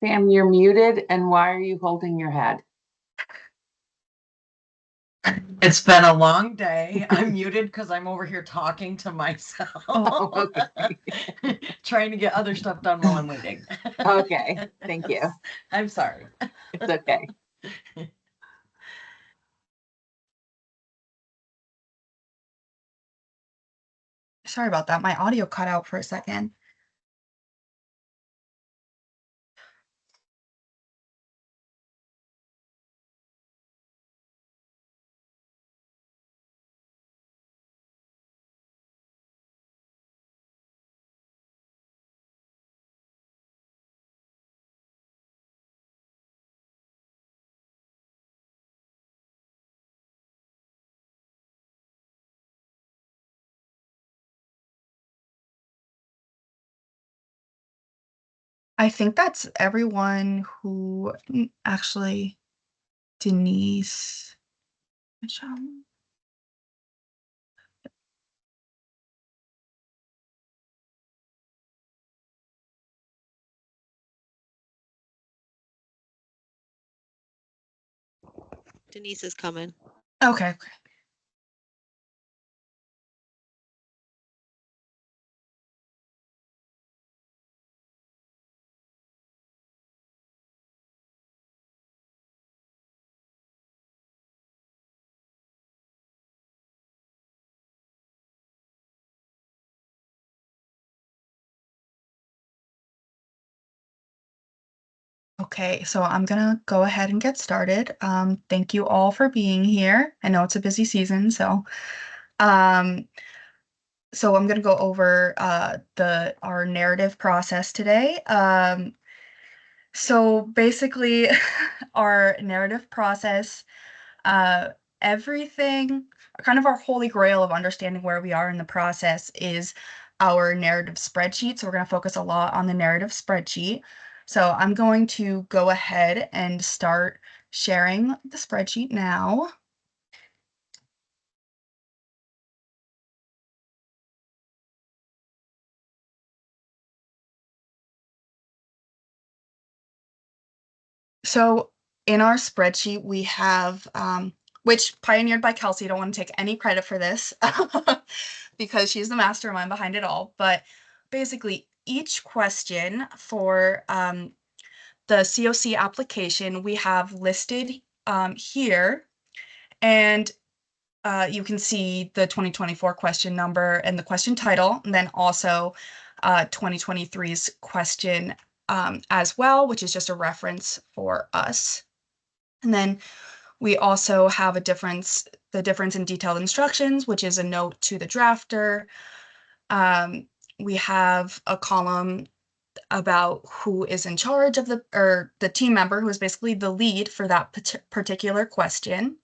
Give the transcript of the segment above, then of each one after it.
Sam, you're muted, and why are you holding your head? It's been a long day. I'm muted because I'm over here talking to myself. Okay. Trying to get other stuff done while I'm waiting. Okay, thank you. I'm sorry. It's okay. Sorry about that. My audio cut out for a second. I think that's everyone who actually Denise. Michelle. Denise is coming. Okay. Okay, so I'm gonna go ahead and get started. Thank you all for being here. I know it's a busy season, um, so I'm gonna go over our narrative process today. So basically, our narrative process, uh, everything, kind of our holy grail of understanding where we are in the process is our narrative spreadsheet. So we're going to focus a lot on the narrative spreadsheet. So I'm going to go ahead and start sharing the spreadsheet now. So in our spreadsheet, we have, which pioneered by Kelsey, I don't want to take any credit for this because she's the mastermind behind it all. But basically, each question for the COC application we have listed here, and you can see the 2024 question number and the question title, and then also 2023's question as well, which is just a reference for us. And then we also have the difference in detailed instructions, which is a note to the drafter. We have a column about who is in charge of the team member who is basically the lead for that particular question.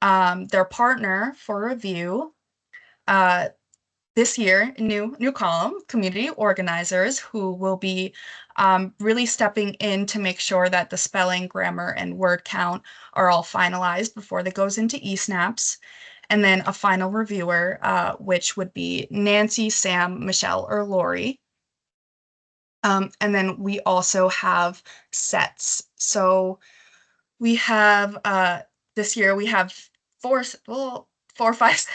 Their partner for review. This year, new column, community organizers, who will be really stepping in to make sure that the spelling, grammar, and word count are all finalized before that goes into eSnaps. And then a final reviewer, which would be Nancy, Sam, Michelle, or Lori. And then we also have sets. So we have, this year we have four or five,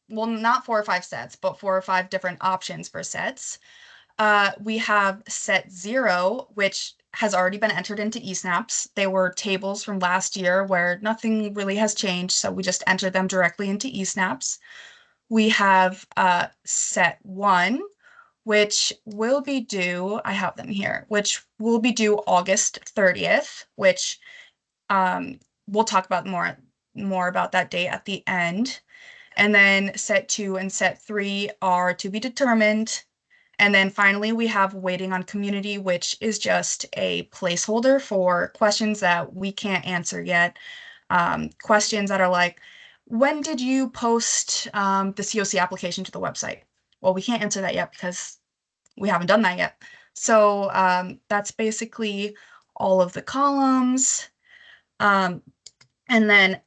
well, not 4 or 5 sets, but 4 or 5 different options for sets. We have set 0, which has already been entered into eSnaps. They were tables from last year where nothing really has changed, so we just entered them directly into eSnaps. We have set 1, which will be due, I have them here, which will be due August 30th, which we'll talk about more about that date at the end. And then set 2 and set 3 are to be determined. And then finally, we have waiting on community, which is just a placeholder for questions that we can't answer yet. Questions that are like, when did you post the COC application to the website? Well, we can't answer that yet because we haven't done that yet. So that's basically all of the columns. And then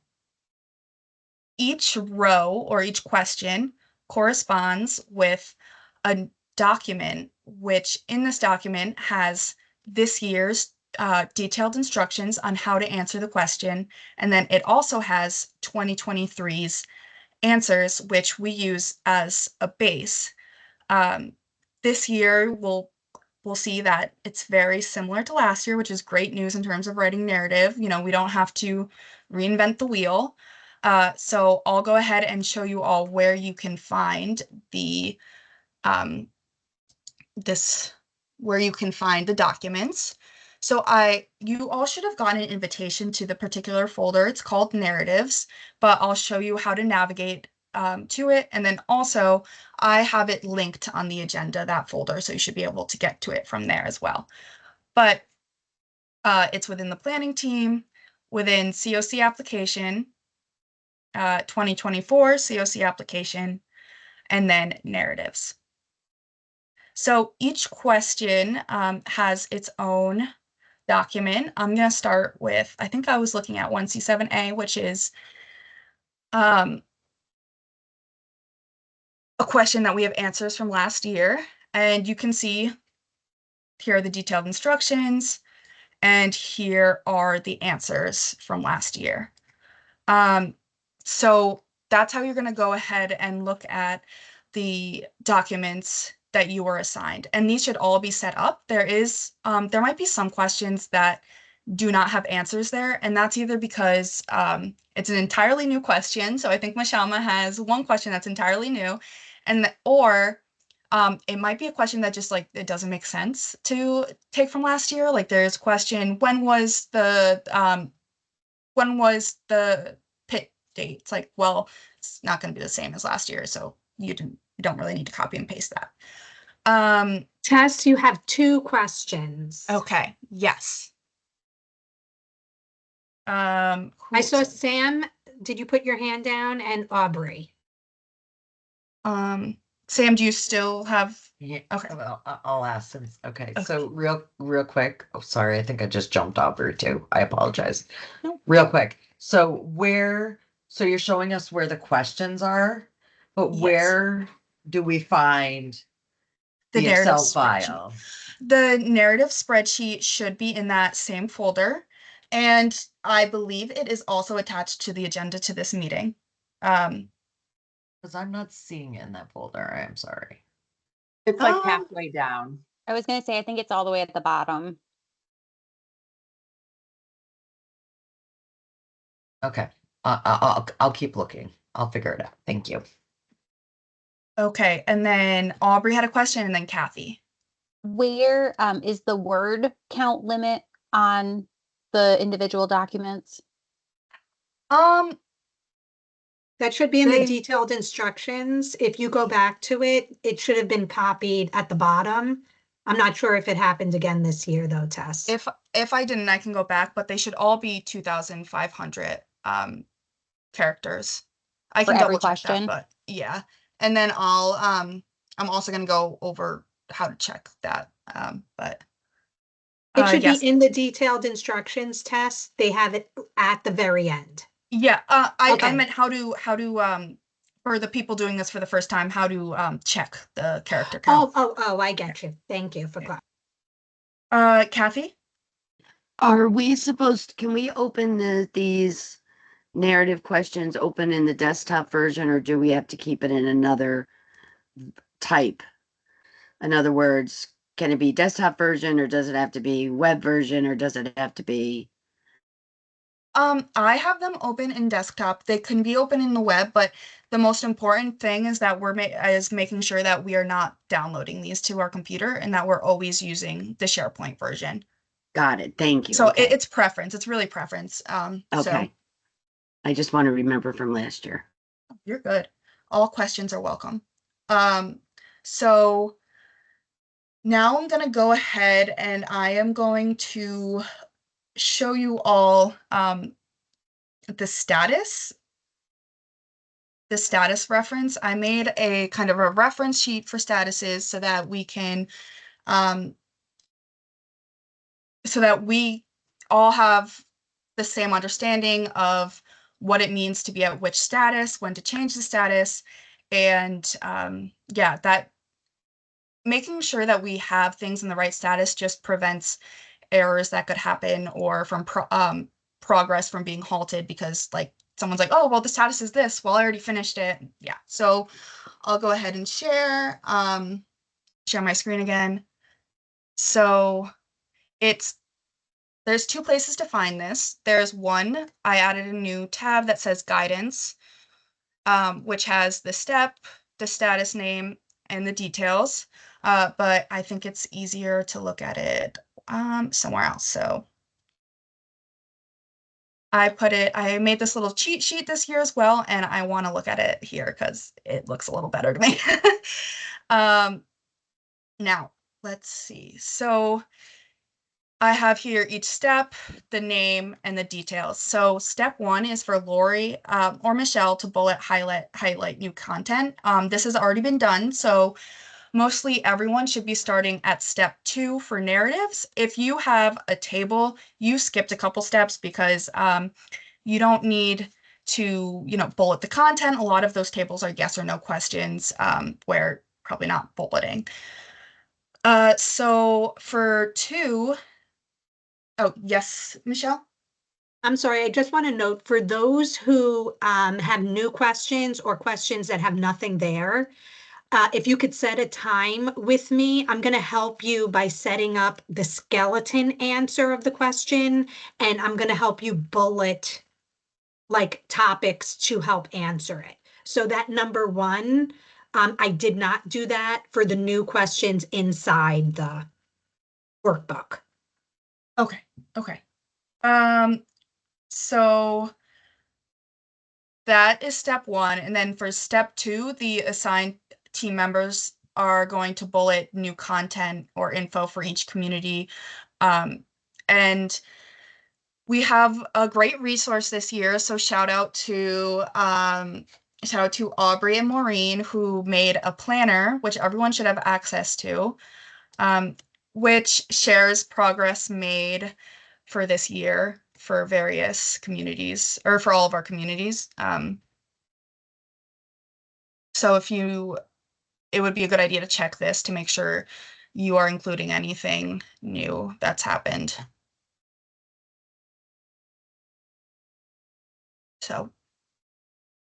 each row or each question corresponds with a document which in this document has this year's detailed instructions on how to answer the question. And then it also has 2023's answers, which we use as a base. This year, we'll see that it's very similar to last year, which is great news in terms of writing narrative. You know, we don't have to reinvent the wheel. So I'll go ahead and show you all where you can find the where you can find the documents. So you all should have gotten an invitation to the particular folder. It's called Narratives, but I'll show you how to navigate to it. And then also I have it linked on the agenda, that folder, so you should be able to get to it from there as well. But it's within the planning team, within COC application, 2024 COC application, and then narratives. So each question has its own document. I'm going to start with, I think I was looking at 1C7A, which is a question that we have answers from last year. And you can see here are the detailed instructions, and here are the answers from last year. So that's how you're going to go ahead and look at the documents that you were assigned. And these should all be set up. There might be some questions that do not have answers there, and that's either because it's an entirely new question. So I think Mashama has one question that's entirely new, or it might be a question that just like it doesn't make sense to take from last year. Like there's a question, when was the pit date? It's like, well, it's not going to be the same as last year, so you don't really need to copy and paste that. Tess, you have 2 questions. Okay, yes. I saw Sam. Did you put your hand down? And Aubrey. Sam, do you still have? Yeah, Okay. well, I'll ask since, okay, so real quick, oh, sorry, I think I just jumped over too. I apologize. No. Real quick, so you're showing us where the questions are, but Yes. where do we find the narrative Excel spreadsheet. file? The narrative spreadsheet should be in that same folder, and I believe it is also attached to the agenda to this meeting. Because I'm not seeing it in that folder, I'm sorry. It's like halfway down. I was gonna say, I think it's all the way at the bottom. Okay, I'll keep looking. I'll figure it out. Thank you. Okay, and then Aubrey had a question, and then Kathy. Where is the word count limit on the individual documents? That should be in the They- detailed instructions. If you go back to it, it should have been copied at the bottom. I'm not sure if it happened again this year though, Tess. If I didn't, I can go back, but they should all be 2,500 characters. I For can every double check that, question? but yeah. And then I'm also gonna go over how to check that. But It should yes. be in the detailed instructions, Tess. They have it at the very end. Yeah, I Okay. meant how to for the people doing this for the first time, how to check the character count. Oh, I get you. Thank you for clarifying. Kathy? Are we supposed, can we open these narrative questions open in the desktop version, or do we have to keep it in another type? In other words, can it be desktop version, or does it have to be web version, or does it have to be? I have them open in desktop. They can be open in the web, but the most important thing is that we're making sure that we are not downloading these to our computer and that we're always using the SharePoint version. Got it. Thank you. So Okay. it's preference. It's really preference. Okay. So I just want to remember from last year. you're good. All questions are welcome. So now I'm going to go ahead and I am going to show you all the status reference. I made a kind of a reference sheet for statuses so that we can so that we all have the same understanding of what it means to be at which status, when to change the status, and yeah, that making sure that we have things in the right status just prevents errors that could happen, or from progress from being halted because like someone's like, oh, well, the status is this. Well, I already finished it. Yeah. So I'll go ahead and share my screen again. So there's two places to find this. There's one, I added a new tab that says guidance, which has the step, the status name, and the details. But I think it's easier to look at it somewhere else. So I made this little cheat sheet this year as well, and I want to look at it here because it looks a little better to me. Now, let's see. So I have here each step, the name, and the details. So step 1 is for Lori or Michelle to highlight new content. This has already been done, so mostly everyone should be starting at step 2 for narratives. If you have a table, you skipped a couple steps because you don't need to, bullet the content. A lot of those tables are yes or no questions, where probably not bulleting. So for 2, oh, yes, Michelle? I'm sorry, I just want to note for those who have new questions or questions that have nothing there, if you could set a time with me, I'm going to help you by setting up the skeleton answer of the question, and I'm going to help you bullet like topics to help answer it. So that number 1, I did not do that for the new questions inside the workbook. Okay. So that is step 1. And then for step 2, the assigned team members are going to bullet new content or info for each community. And we have a great resource this year. So shout out to Aubrey and Maureen, who made a planner, which everyone should have access to, which shares progress made for this year for various communities, or for all of our communities. So it would be a good idea to check this to make sure you are including anything new that's happened. So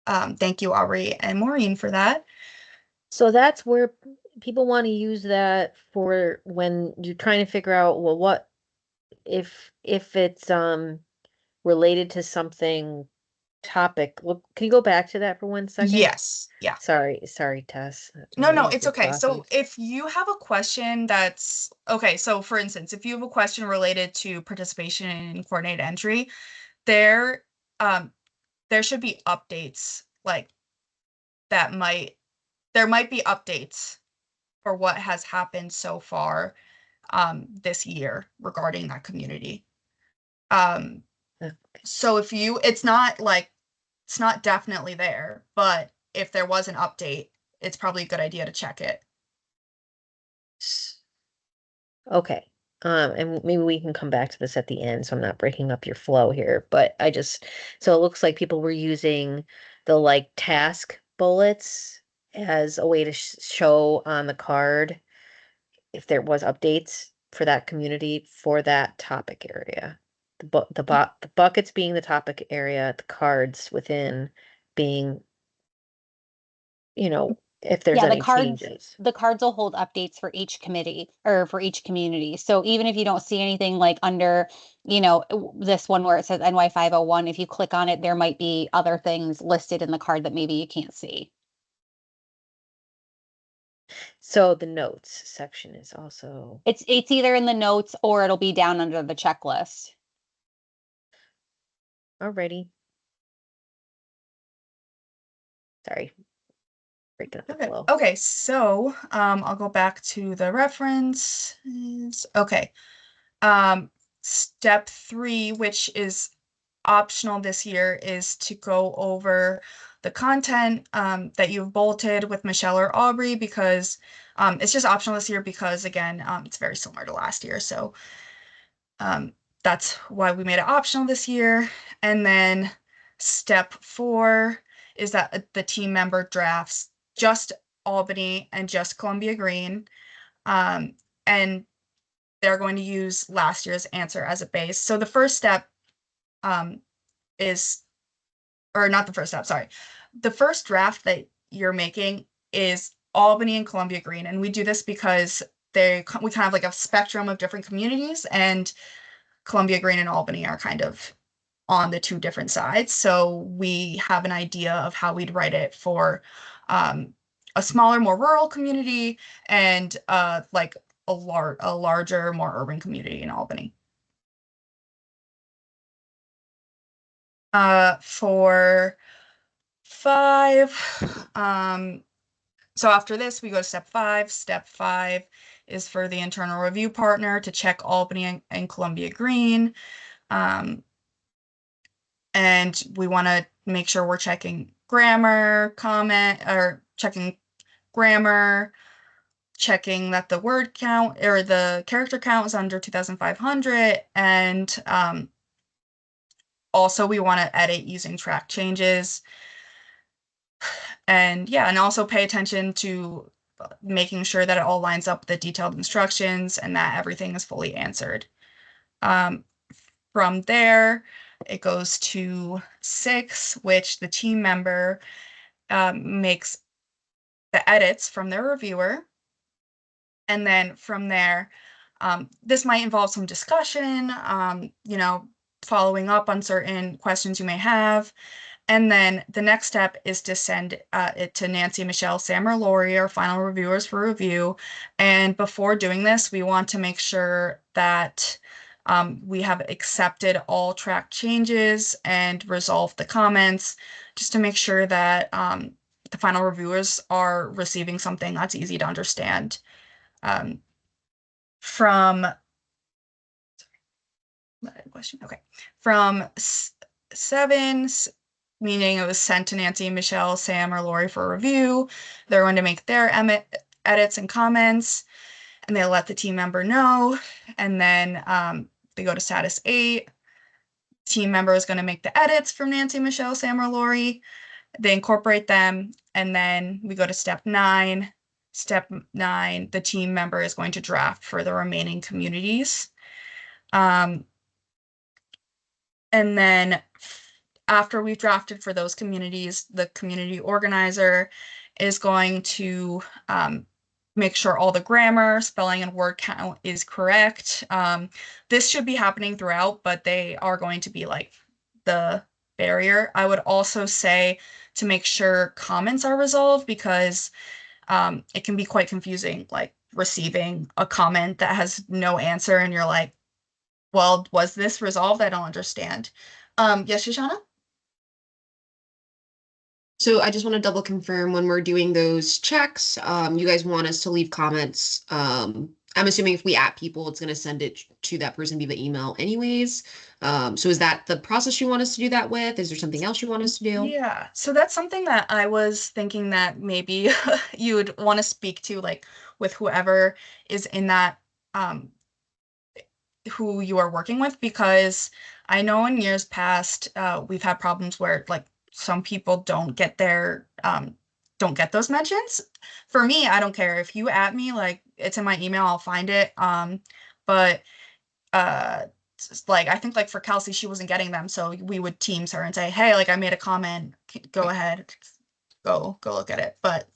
thank you, Aubrey and Maureen, for that. So that's where people want to use that for when you're trying to figure out, well, what if it's related to something topic. Look, can you go back to that for 1 second? Yes. Yeah. Sorry, Tess. No, it's okay. So if you have a question that's okay, so for instance, if you have a question related to participation in coordinated entry, there should be updates like there might be updates for what has happened so far this year regarding that community. So if it's not definitely there, but if there was an update, it's probably a good idea to check it. Okay. And maybe we can come back to this at the end, so I'm not breaking up your flow here. But so it looks like people were using the task bullets as a way to show on the card if there was updates for that community for that topic area. The buckets being the topic area, the cards within being, if there's any changes. The cards will hold updates for each committee or for each community. So even if you don't see anything like under, this one where it says NY501, if you click on it, there might be other things listed in the card that maybe you can't see. So the notes section is also. It's either in the notes or it'll be down under the checklist. Alrighty. Sorry. Okay, so I'll go back to the references. Okay. Step 3, which is optional this year, is to go over the content that you've bolted with Michelle or Aubrey, because it's just optional this year because, again, it's very similar to last year. So that's why we made it optional this year. And then step 4 is that the team member drafts just Albany and just Columbia Green. And they're going to use last year's answer as a base. So the first step is, or not the first step, sorry. The first draft that you're making is Albany and Columbia Green. And we do this because we kind of have like a spectrum of different communities, and Columbia Green and Albany are kind of on the two different sides. So we have an idea of how we'd write it for a smaller, more rural community, and like a larger, more urban community in Albany. For 5, so after this, we go to step 5. Step 5 is for the internal review partner to check Albany and Columbia Green. And we want to make sure we're checking grammar, checking grammar, checking that the word count or the character count is under 2,500. And also we want to edit using track changes. And yeah, and also pay attention to making sure that it all lines up with the detailed instructions and that everything is fully answered. From there, it goes to 6, which the team member makes the edits from their reviewer. And then from there, this might involve some discussion, following up on certain questions you may have. And then the next step is to send it to Nancy, Michelle, Sam, or Lori, our final reviewers, for review. And before doing this, we want to make sure that we have accepted all track changes and resolved the comments, just to make sure that the final reviewers are receiving something that's easy to understand. From 7, meaning it was sent to Nancy, Michelle, Sam, or Lori for review. They're going to make their edits and comments, and they'll let the team member know. And then they go to status 8. Team member is going to make the edits from Nancy, Michelle, Sam, or Lori. They incorporate them, and then we go to step 9. Step 9, the team member is going to draft for the remaining communities. And then after we've drafted for those communities, the community organizer is going to make sure all the grammar, spelling, and word count is correct. This should be happening throughout, but they are going to be like the barrier. I would also say to make sure comments are resolved, because it can be quite confusing, like receiving a comment that has no answer and you're like, well, was this resolved? I don't understand. Yes, Shoshana? So I just want to double confirm when we're doing those checks, you guys want us to leave comments. I'm assuming if we at people, it's going to send it to that person via email anyways. So is that the process you want us to do that with? Is there something else you want us to do? Yeah, so that's something that I was thinking that maybe you would want to speak to, like with whoever is in that, who you are working with, because I know in years past, we've had problems where like some people don't get those mentions. For me, I don't care if you at me, like it's in my email, I'll find it. But like I think like for Kelsey, she wasn't getting them, so we would Teams her and say, hey, like I made a comment, go ahead, go look at it. But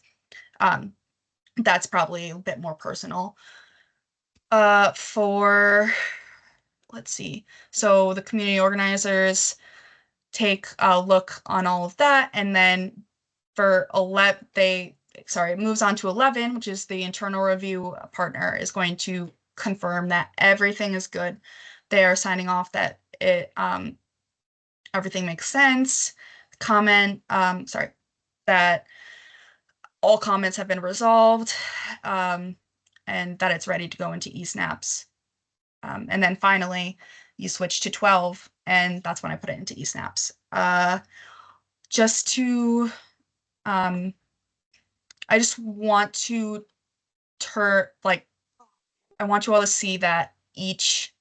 that's probably a bit more personal. Let's see. So the community organizers take a look on all of that, and then for 11, it moves on to 11, which is the internal review partner is going to confirm that everything is good. They are signing off that everything makes sense. That all comments have been resolved, and that it's ready to go into eSnaps. And then finally, you switch to 12, and that's when I put it into eSnaps. I just want to I want you all to see that each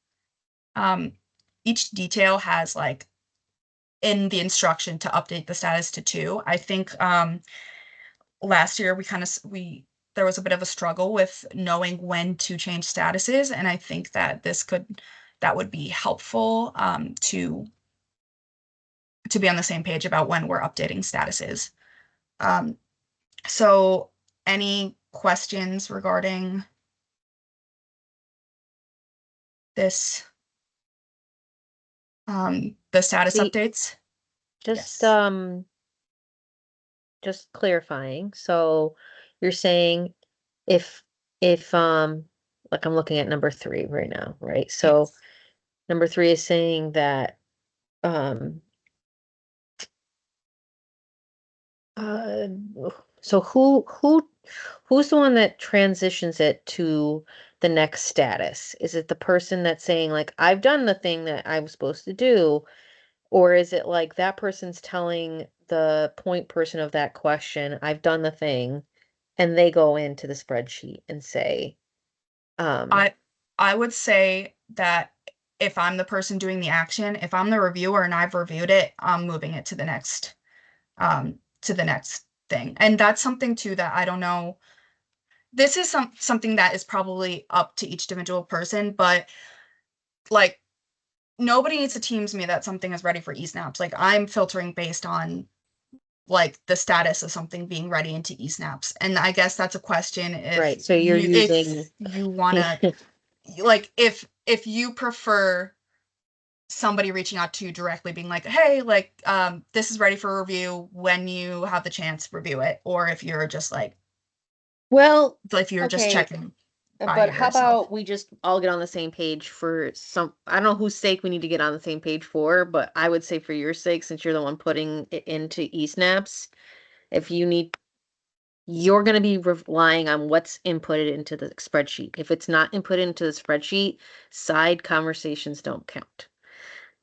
detail has like in the instruction to update the status to 2. I think last year we there was a bit of a struggle with knowing when to change statuses, and I think that that would be helpful to be on the same page about when we're updating statuses. So any questions regarding this, the status The- updates? Just Yes. just clarifying. So you're saying if like I'm looking at number 3 right now, right? So Yes. number 3 is saying that um uh so who's the one that transitions it to the next status? Is it the person that's saying like I've done the thing that I was supposed to do? Or is it like that person's telling the point person of that question, I've done the thing, and they go into the spreadsheet and say, I would say that if I'm the person doing the action, if I'm the reviewer and I've reviewed it, I'm moving it to the next thing. And that's something too that I don't know. This is something that is probably up to each individual person, but like nobody needs to teams me that something is ready for eSnaps. Like I'm filtering based on like the status of something being ready into eSnaps. And I guess that's a question right, so you're using if you wanna like if you prefer somebody reaching out to you directly being like, hey, like this is ready for review when you have the chance review it, or if you're just like well, if you're just okay, checking by but how yourself. about we just all get on the same page for some, I don't know whose sake we need to get on the same page for, but I would say for your sake, since you're the one putting it into eSnaps, if you need, you're going to be relying on what's inputted into the spreadsheet. If it's not inputted into the spreadsheet, side conversations don't count.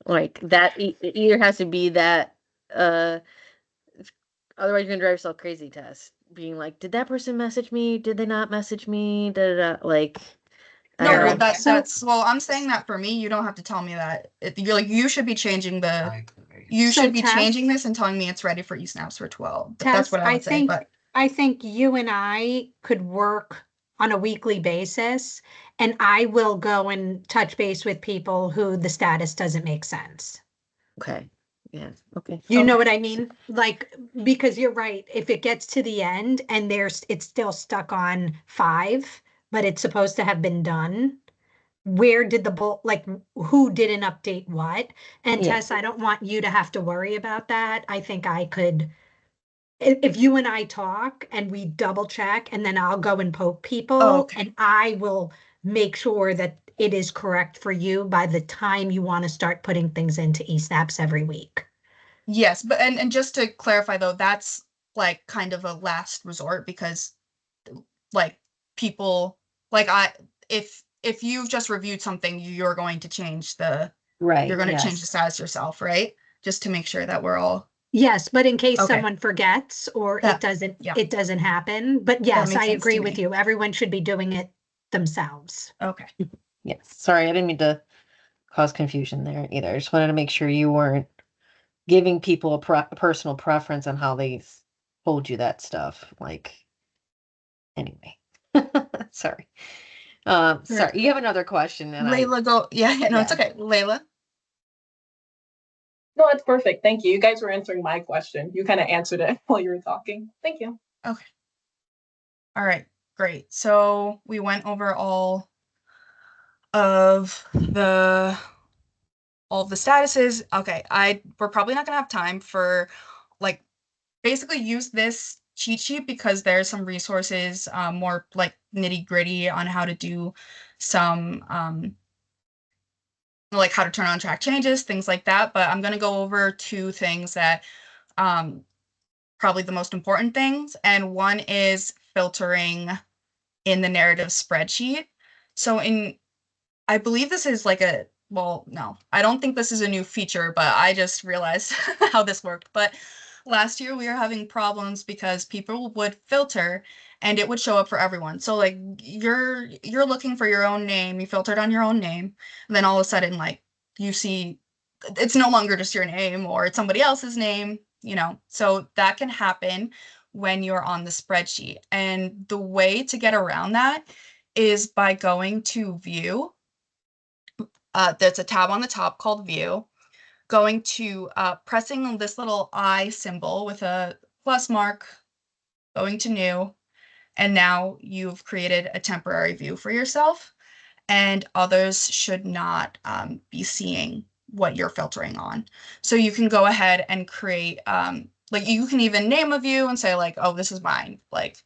Like that it either has to be that otherwise you're gonna drive yourself crazy test. Being like, did that person message me? Did they not message me? Da, da, da. Like I No, don't well, know. that's well, I'm saying that for me, you don't have to tell me that. You're like, you should be changing you So, should be Tess? changing this and telling me it's ready for eSnaps for 12. That's Tess, what I would say. But I think you and I could work on a weekly basis, and I will go and touch base with people who the status doesn't make sense. Okay. Yeah. Okay. You know what I mean? Like, because you're right, if it gets to the end and it's still stuck on 5, but it's supposed to have been done, where did like who didn't update what? And Yeah. Tess, I don't want you to have to worry about that. I think I could, if you and I talk and we double check, and then I'll go and poke people, okay. and I will make sure that it is correct for you by the time you want to start putting things into eSnaps every week. Yes, but and just to clarify though, that's like kind of a last resort because like people like if you've just reviewed something, you're going to change Right. change the Yes. status yourself, right? Just to make sure that we're all Yes, but in case okay. someone forgets or That yeah, it doesn't happen. But that yes, makes I sense agree to with me. you. Everyone should be doing it themselves. Okay. Yes. Sorry, I didn't mean to cause confusion there either. I just wanted to make sure you weren't giving people a personal preference on how they told you that stuff. Like, anyway. Sorry. Sorry. You have another question, and Layla, go. Yeah, no, it's Yeah. okay. Layla. No, that's perfect. Thank you. You guys were answering my question. You kind of answered it while you were talking. Thank you. Okay. All right, great. So we went over all of the statuses. Okay, we're probably not gonna have time for like basically use this cheat sheet because there's some resources more like nitty gritty on how to do some like how to turn on track changes, things like that. But I'm gonna go over 2 things that probably the most important things, and one is filtering in the narrative spreadsheet. So I believe this is like well, no, I don't think this is a new feature, but I just realized how this worked. But last year we were having problems because people would filter and it would show up for everyone. So like you're looking for your own name, you filtered on your own name, and then all of a sudden like you see it's no longer just your name or it's somebody else's name, you know. So that can happen when you're on the spreadsheet. And the way to get around that is by going to view. There's a tab on the top called view, going to pressing this little I symbol with a plus mark, going to new, and now you've created a temporary view for yourself, and others should not be seeing what you're filtering on. So you can go ahead and create, like you can even name a view and say like, oh, this is mine. Like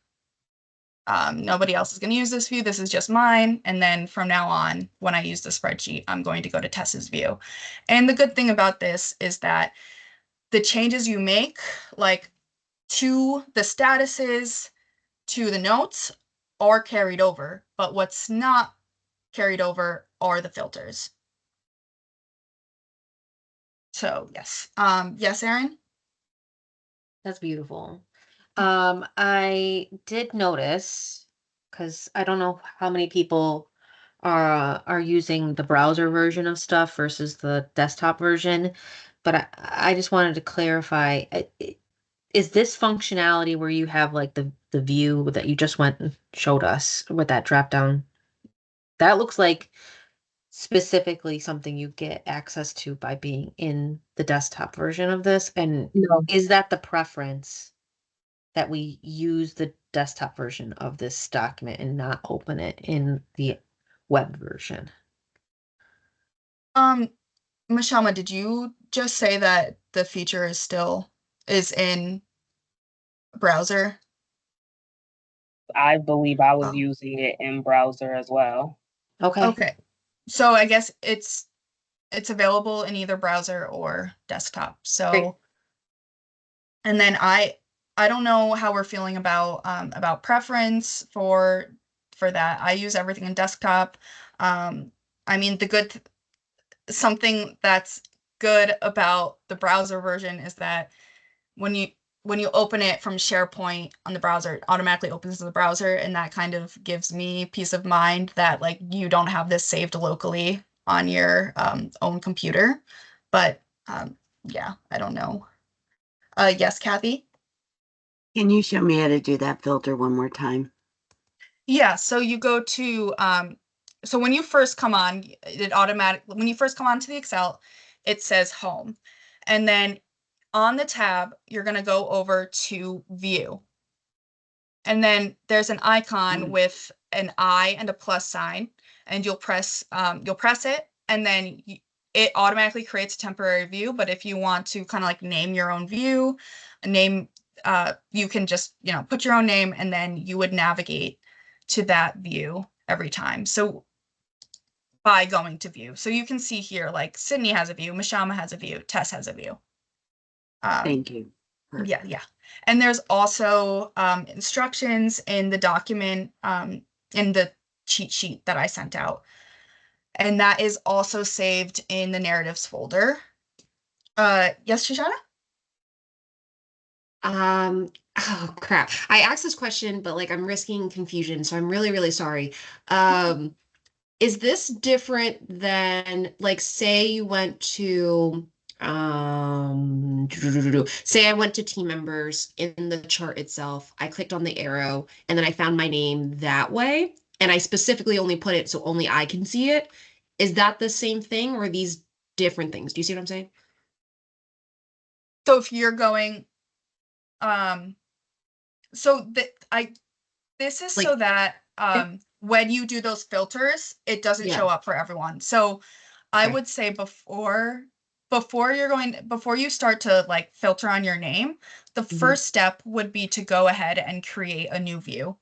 nobody else is going to use this view. This is just mine. And then from now on, when I use the spreadsheet, I'm going to go to Tessa's view. And the good thing about this is that the changes you make, like to the statuses, to the notes, are carried over. But what's not carried over are the filters. So yes. Yes, Erin? That's beautiful. I did notice, because I don't know how many people are using the browser version of stuff versus the desktop version, but I just wanted to clarify, is this functionality where you have like the view that you just went and showed us with that drop down? That looks like specifically something you get access to by being in the desktop version of this. And No. is that the preference that we use the desktop version of this document and not open it in the web version? Mashama, did you just say that the feature is in browser? I believe I was Oh. using it in browser as well. Okay. Okay. So I guess it's available in either browser or desktop. So Great. and then I don't know how we're feeling about preference for that. I use everything in desktop. I mean something that's good about the browser version is that when you open it from SharePoint on the browser, it automatically opens to the browser, and that kind of gives me peace of mind that like you don't have this saved locally on your own computer. But yeah, I don't know. Yes, Kathy? Can you show me how to do that filter one more time? Yeah, so you go to so when you first come on, when you first come onto the Excel, it says home. And then on the tab, you're going to go over to view. And then there's an icon with an I and a plus sign, and you'll press it, and then it automatically creates a temporary view. But if you want to kind of like name your own view, you can just, put your own name, and then you would navigate to that view every time. So by going to view. So you can see here, like Sydney has a view, Mashama has a view, Tess has a view. Thank you. Yeah, yeah. And there's also instructions in the document, in the cheat sheet that I sent out. And that is also saved in the narratives folder. Yes, Shoshana? Oh crap. I asked this question, but like I'm risking confusion, so I'm really, really sorry. Is this different than like say you went to say I went to team members in the chart itself, I clicked on the arrow and then I found my name that way, and I specifically only put it so only I can see it. Is that the same thing or are these different things? Do you see what I'm saying? So if you're going, so this is so Like- that when you do those filters, it doesn't Yeah. show up for everyone. So I Okay. would say before you start to like filter on your name, the first step would be to go ahead and create a new view.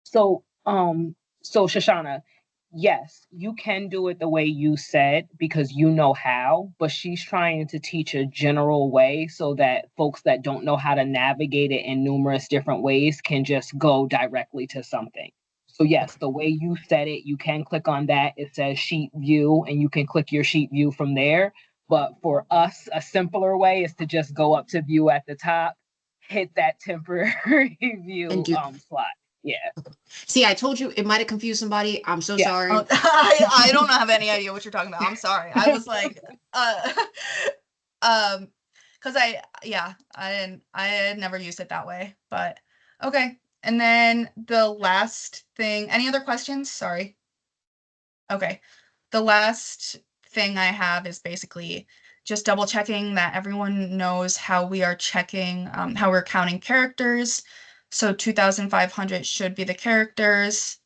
So, Shoshana, yes, you can do it the way you said because you know how, but she's trying to teach a general way so that folks that don't know how to navigate it in numerous different ways can just go directly to something. So yes, the way you said it, you can click on that. It says sheet view and you can click your sheet view from there. But for us, a simpler way is to just go up to view at the top, hit that temporary view slot. Yeah. See, I told you it might have confused somebody. I'm so Yeah. sorry. I don't have any idea what you're talking about. I'm sorry. I was like, Cause I had never used it that way, but okay. And then the last thing, any other questions? Sorry. Okay. The last thing I have is basically just double checking that everyone knows how we are checking, how we're counting characters. So 2,500 should be the characters.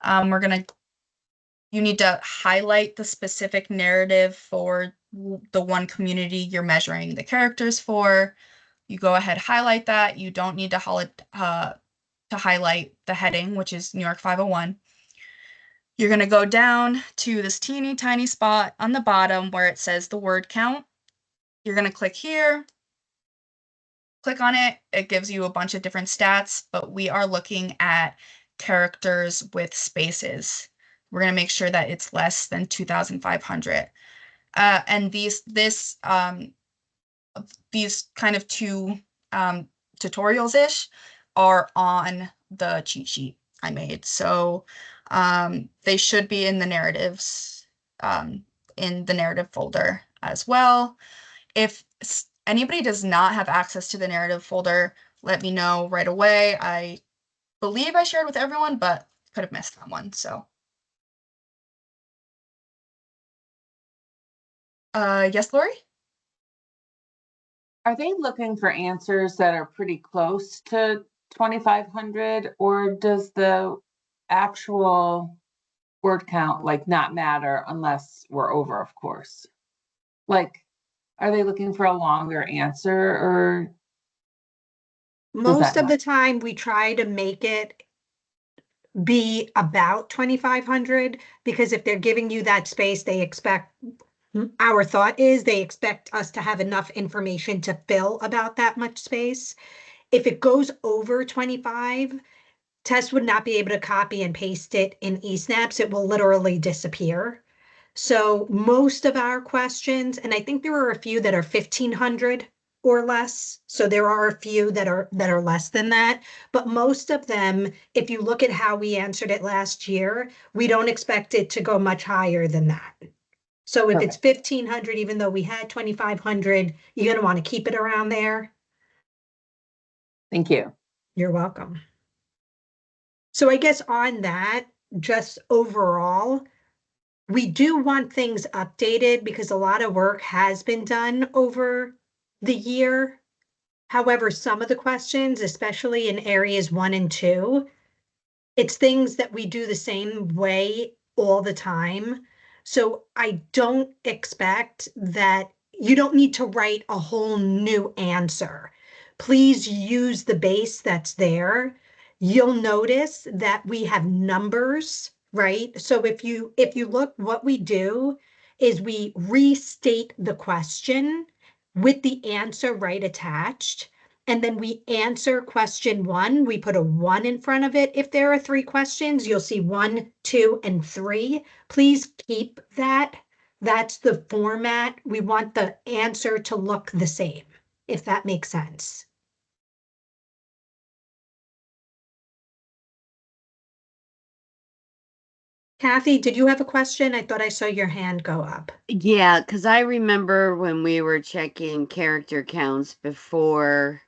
You need to highlight the specific narrative for the one community you're measuring the characters for. You go ahead, highlight that. You don't need to highlight the heading, which is New York 501. You're going to go down to this teeny tiny spot on the bottom where it says the word count. You're going to click here. Click on it. It gives you a bunch of different stats, but we are looking at characters with spaces. We're going to make sure that it's less than 2,500. And these kind of two tutorials-ish are on the cheat sheet I made. So they should be in the narratives, in the narrative folder as well. If anybody does not have access to the narrative folder, let me know right away. I believe I shared with everyone, but could have missed that one. So yes, Lori? Are they looking for answers that are pretty close to 2,500, or does the actual word count like not matter unless we're over, of course? Like, are they looking for a longer answer, or Most that of the time, we try to make it be about 2,500, because if they're giving you that space, they expect, our thought is they expect us to have enough information to fill about that much space. If it goes over 25, Tess would not be able to copy and paste it in eSnaps. It will literally disappear. So most of our questions, and I think there are a few that are 1,500 or less. So there are a few that are less than that. But most of them, if you look at how we answered it last year, we don't expect it to go much higher than that. So if it's 1,500, even though we had 2,500, you're going to want to keep it around there. Thank you. You're welcome. So I guess on that, just overall, we do want things updated because a lot of work has been done over the year. However, some of the questions, especially in areas 1 and 2, it's things that we do the same way all the time. So I don't expect that you don't need to write a whole new answer. Please use the base that's there. You'll notice that we have numbers, right? So if you look, what we do is we restate the question with the answer right attached. And then we answer question 1. We put a 1 in front of it. If there are 3 questions, you'll see 1, 2, and 3. Please keep that. That's the format. We want the answer to look the same, if that makes sense. Kathy, did you have a question? I thought I saw your hand go up. Yeah, because I remember when we were checking character counts before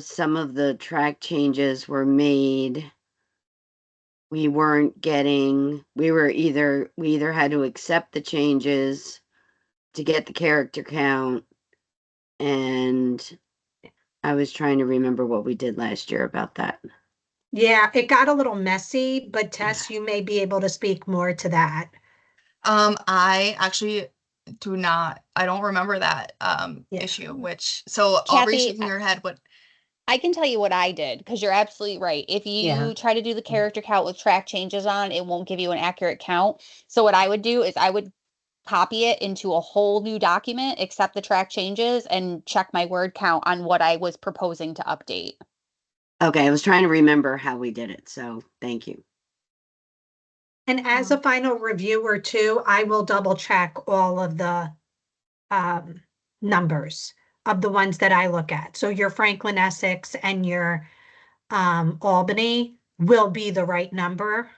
some of the track changes were made, we either had to accept the changes to get the character count, and I was trying to remember what we did last year about that. Yeah, it got a little messy, but Tess, you may be able to speak more to that. I actually I don't remember that issue, so I'll Kathy, reshape in your head what. I can tell you what I did, because you're absolutely right. If you try to do the character count with track changes on, it won't give you an accurate count. So what I would do is I would copy it into a whole new document, accept the track changes, and check my word count on what I was proposing to update. Okay, I was trying to remember how we did it, so thank you. And as a final reviewer too, I will double check all of the numbers of the ones that I look at. So your Franklin, Essex, and your Albany will be the right number.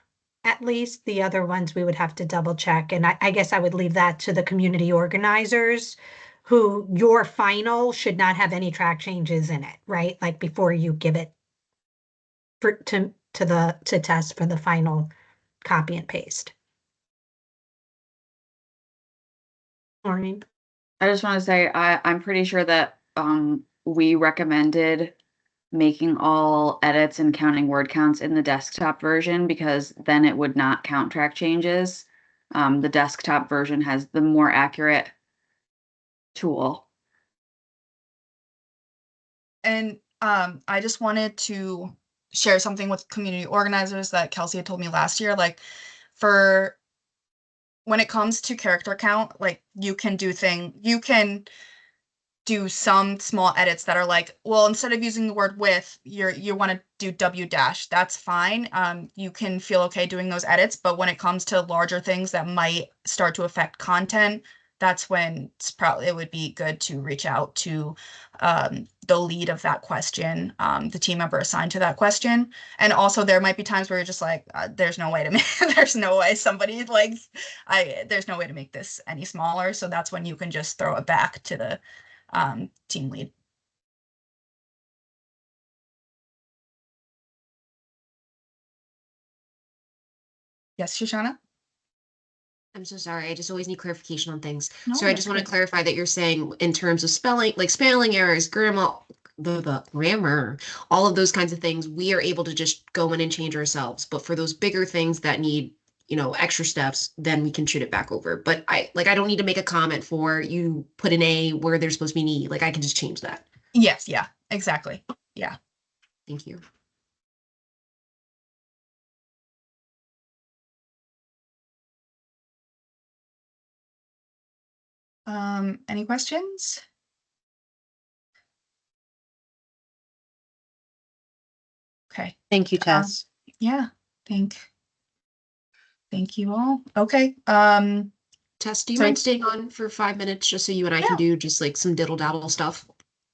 At least the other ones we would have to double check. And I guess I would leave that to the community organizers. who your final should not have any track changes in it, right? Like before you give it to test for the final copy and paste. Maureen? I just want to say I'm pretty sure that we recommended making all edits and counting word counts in the desktop version because then it would not count track changes. The desktop version has the more accurate tool. And I just wanted to share something with community organizers that Kelsey had told me last year. Like, for when it comes to character count, like you can do some small edits that are like, well, instead of using the word with, you want to do W dash. That's fine. You can feel okay doing those edits, but when it comes to larger things that might start to affect content, that's when it would be good to reach out to the lead of that question, the team member assigned to that question. And also there might be times where you're just like, there's no way to make, there's no way somebody like, there's no way to make this any smaller. So that's when you can just throw it back to the team lead. Yes, Shoshana? I'm so sorry. I just always need clarification on things. No, So I just that's want to good. clarify that you're saying in terms of spelling, like spelling errors, grammar, the grammar, all of those kinds of things, we are able to just go in and change ourselves. But for those bigger things that need, extra steps, then we can shoot it back over. But I don't need to make a comment for you put an A where there's supposed to be an E. Like I can just change that. Yes, yeah, exactly. Yeah. Thank you. Any questions? Okay. Thank you, Tess. Yeah, thank you all. Okay. Tess, do you So- mind staying on for 5 minutes just so you and I can do just like some diddle daddle stuff?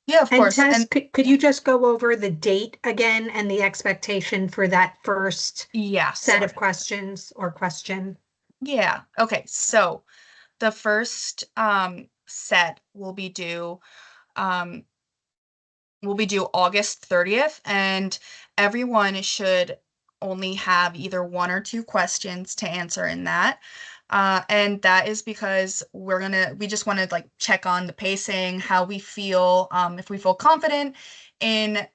Yeah, of And course. Tess, And could you just go over the date again and the expectation for that first yes. set of questions or question? Yeah. Okay. So the first set will be due August 30th, and everyone should only have either 1 or 2 questions to answer in that. And that is because we just want to like check on the pacing, how we feel, if we feel confident in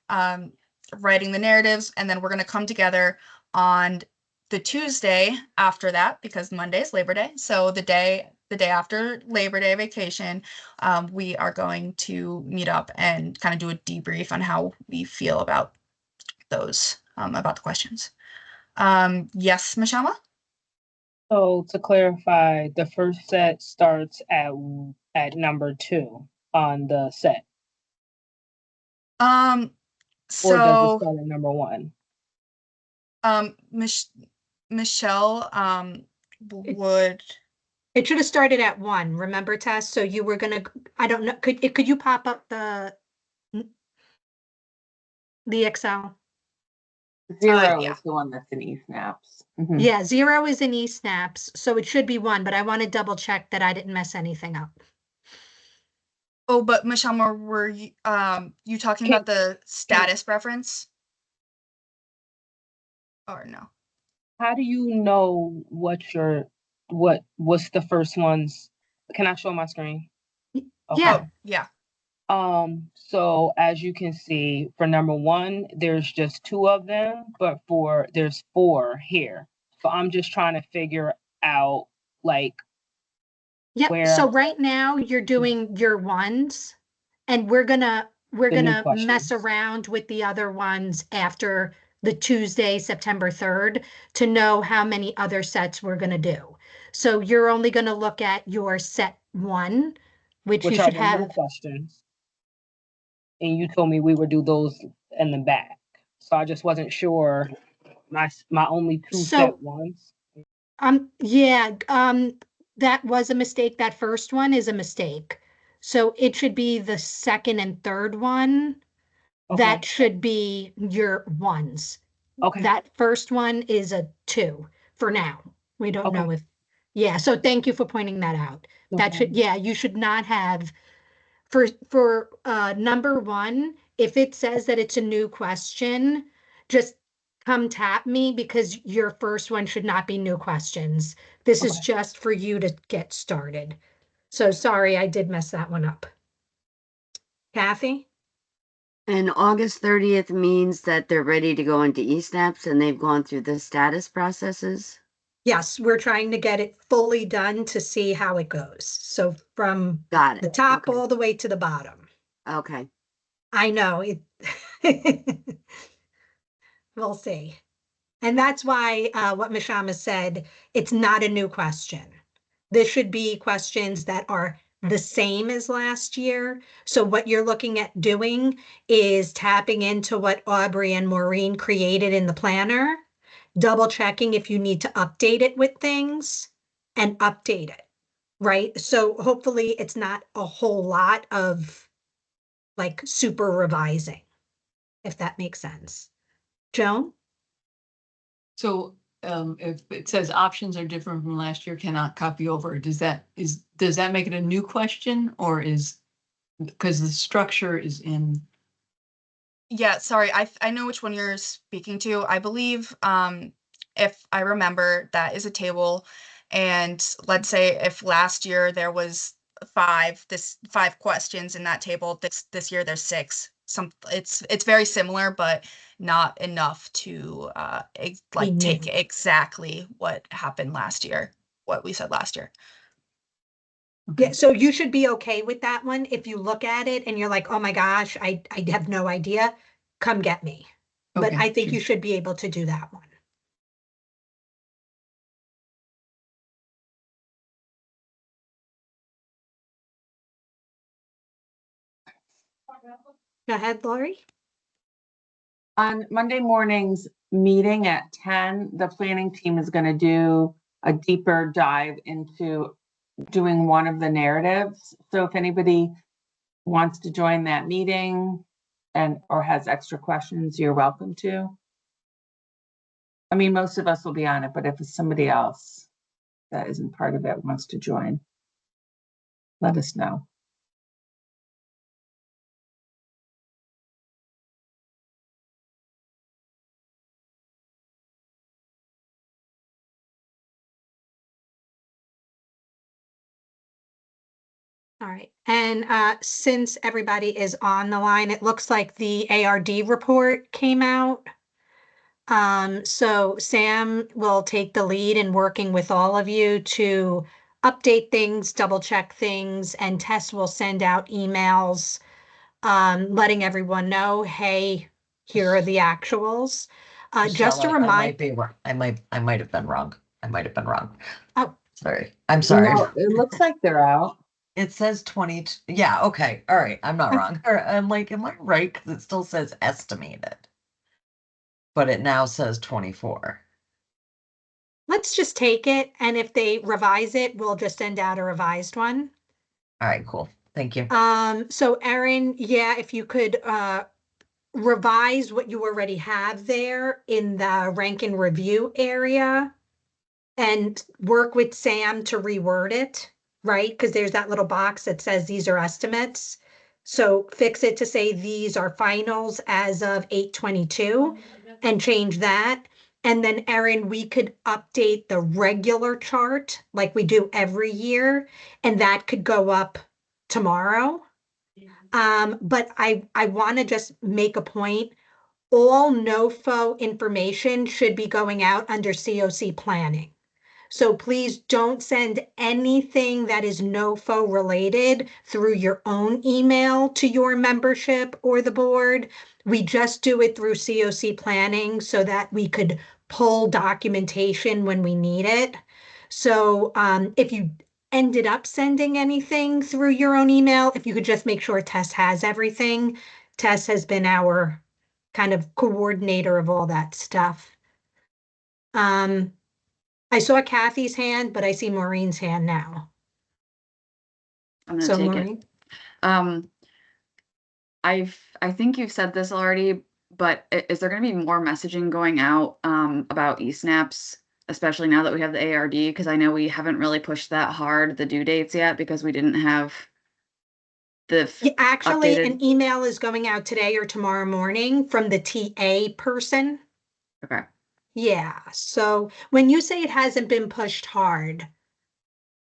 writing the narratives, and then we're going to come together on the Tuesday after that, because Monday is Labor Day. So the day after Labor Day vacation, we are going to meet up and kind of do a debrief on how we feel about those, about the questions. Yes, Mashama? So to clarify, the first set starts at number 2 on the set, or does it So start at number 1? Michelle would. It should have started at 1, remember, Tess? So you were gonna, I don't know, could you pop up the Excel? 0 yeah. is the one that's in eSnaps. Mhm. Yeah, 0 is in eSnaps, so it should be 1, but I want to double check that I didn't mess anything up. Oh, but Michelle, were you talking about the status reference? Or no? How do you know what's the first ones? Can I show my screen? Yeah. Oh, yeah. So as you can see, for number 1, there's just 2 of them, but there's 4 here. So I'm just trying to figure out like Yep, where so right now you're doing your ones, and we're gonna The new mess questions. around with the other ones after the Tuesday, September 3rd, to know how many other sets we're gonna do. So you're only gonna look at your set 1, which you which are should the new have. questions. And you told me we would do those in the back. So I just wasn't sure. My only 2 So- set ones. Yeah, that was a mistake. That first one is a mistake. So it should be the second and third one. That Okay. should be your ones. Okay. That first one is a 2 for now. We don't know Okay. if, yeah, so thank you for pointing that out. No That should, problem. yeah, you should not have For number one, if it says that it's a new question, just come tap me because your first one should not be new questions. This is Okay. just for you to get started. So sorry, I did mess that one up. Kathy? And August 30th means that they're ready to go into eSnaps and they've gone through the status processes? Yes, we're trying to get it fully done to see how it goes. So from Got the it. top Okay. all the way to the bottom. Okay. I know it. We'll see. And that's why what Mishama said, it's not a new question. This should be questions that are the same as last year. So what you're looking at doing is tapping into what Aubrey and Maureen created in the planner, double checking if you need to update it with things and update it, right? So hopefully it's not a whole lot of like super revising, if that makes sense. Joan? So if it says options are different from last year, cannot copy over, does that make it a new question or because the structure is in? Yeah, sorry, I know which one you're speaking to. I believe, if I remember, that is a table, and let's say if last year there was five questions in that table, this year there's six. It's very similar, but not enough to like take exactly what happened last year, what we said last year. Yeah, so you should be okay with that one. If you look at it and you're like, oh my gosh, I have no idea, come get me. But Okay, I think sure. you should be able to do that one. Go ahead, Lori. On Monday morning's meeting at 10, the planning team is going to do a deeper dive into doing one of the narratives. So if anybody wants to join that meeting or has extra questions, you're welcome to. I mean, most of us will be on it, but if it's somebody else that isn't part of it wants to join, let us know. All right. And since everybody is on the line, it looks like the ARD report came out. So Sam will take the lead in working with all of you to update things, double check things, and Tess will send out emails letting everyone know, hey, here are the actuals. Just a Michelle, I might reminder. be wrong. I might have been wrong. I might have been wrong. Oh, Sorry. I'm sorry. No, it looks like they're out. It says 20. Yeah, okay. All right. I'm not wrong. I'm like, am I right? Because it still says estimated. But it now says 24. let's just take it. And if they revise it, we'll just send out a revised one. All right, cool. Thank you. So Erin, yeah, if you could revise what you already have there in the rank and review area and work with Sam to reword it, right? Because there's that little box that says these are estimates. So fix it to say these are finals as of 8/22 and change that. And then Erin, we could update the regular chart like we do every year, and that could go up tomorrow. But I want to just make a point. All NOFO information should be going out under COC planning. So please don't send anything that is NOFO related through your own email to your membership or the board. We just do it through COC planning so that we could pull documentation when we need it. So if you ended up sending anything through your own email, if you could just make sure Tess has everything. Tess has been our kind of coordinator of all that stuff. I saw Kathy's hand, but I see Maureen's hand now. I'm gonna So take Maureen, it. I think you've said this already, but is there gonna be more messaging going out about eSnaps, especially now that we have the ARD? Because I know we haven't really pushed that hard the due dates yet because we didn't have Yeah, actually, updated? an email is going out today or tomorrow morning from the TA person. Okay. Yeah, so when you say it hasn't been pushed hard,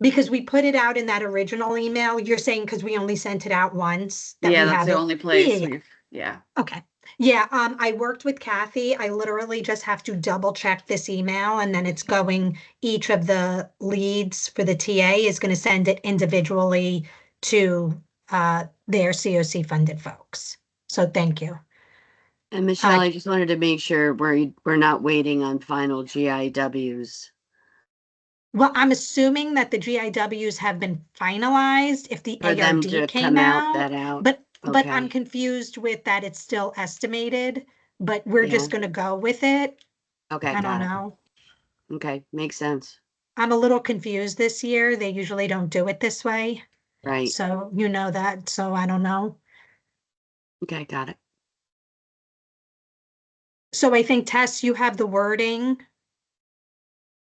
because we put it out in that original email, you're saying because we only sent it out once that Yeah, we that's the haven't. only place Yeah, we've, yeah. okay. Yeah, I worked with Kathy. I literally just have to double check this email and then it's going, each of the leads for the TA is going to send it individually to their COC funded folks. So thank you. And Michelle, I just wanted to make sure we're not waiting on final GIWs. Well, I'm assuming that the GIWs have been finalized if the For them ARD to came come out, out. that out. But I'm Okay. confused with that it's still estimated, but we're Yeah. just gonna go with it. Okay, I don't got it. know. Okay, makes sense. I'm a little confused this year. They usually don't do it this way. Right. So you know that, so I don't know. Okay, got it. So I think Tess, you have the wording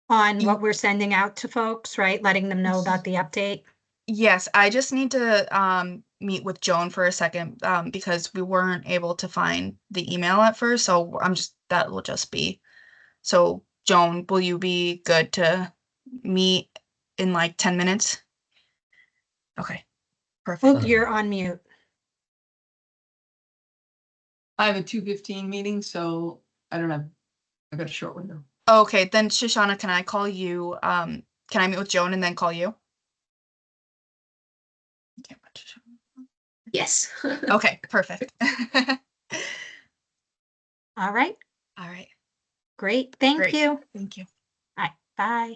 on what we're sending out to folks, right? Letting them know about the update. Yes, I just need to meet with Joan for a second because we weren't able to find the email at first. So that will just be. So Joan, will you be good to meet in like 10 minutes? Okay, perfect. Oh, you're on mute. I have a 2:15 meeting, so I don't have, I got a short window. Okay, then Shoshana, can I call you? Can I meet with Joan and then call you? Yes. Okay, perfect. All right, All right, great. Thank great. you. Thank you. All right, bye.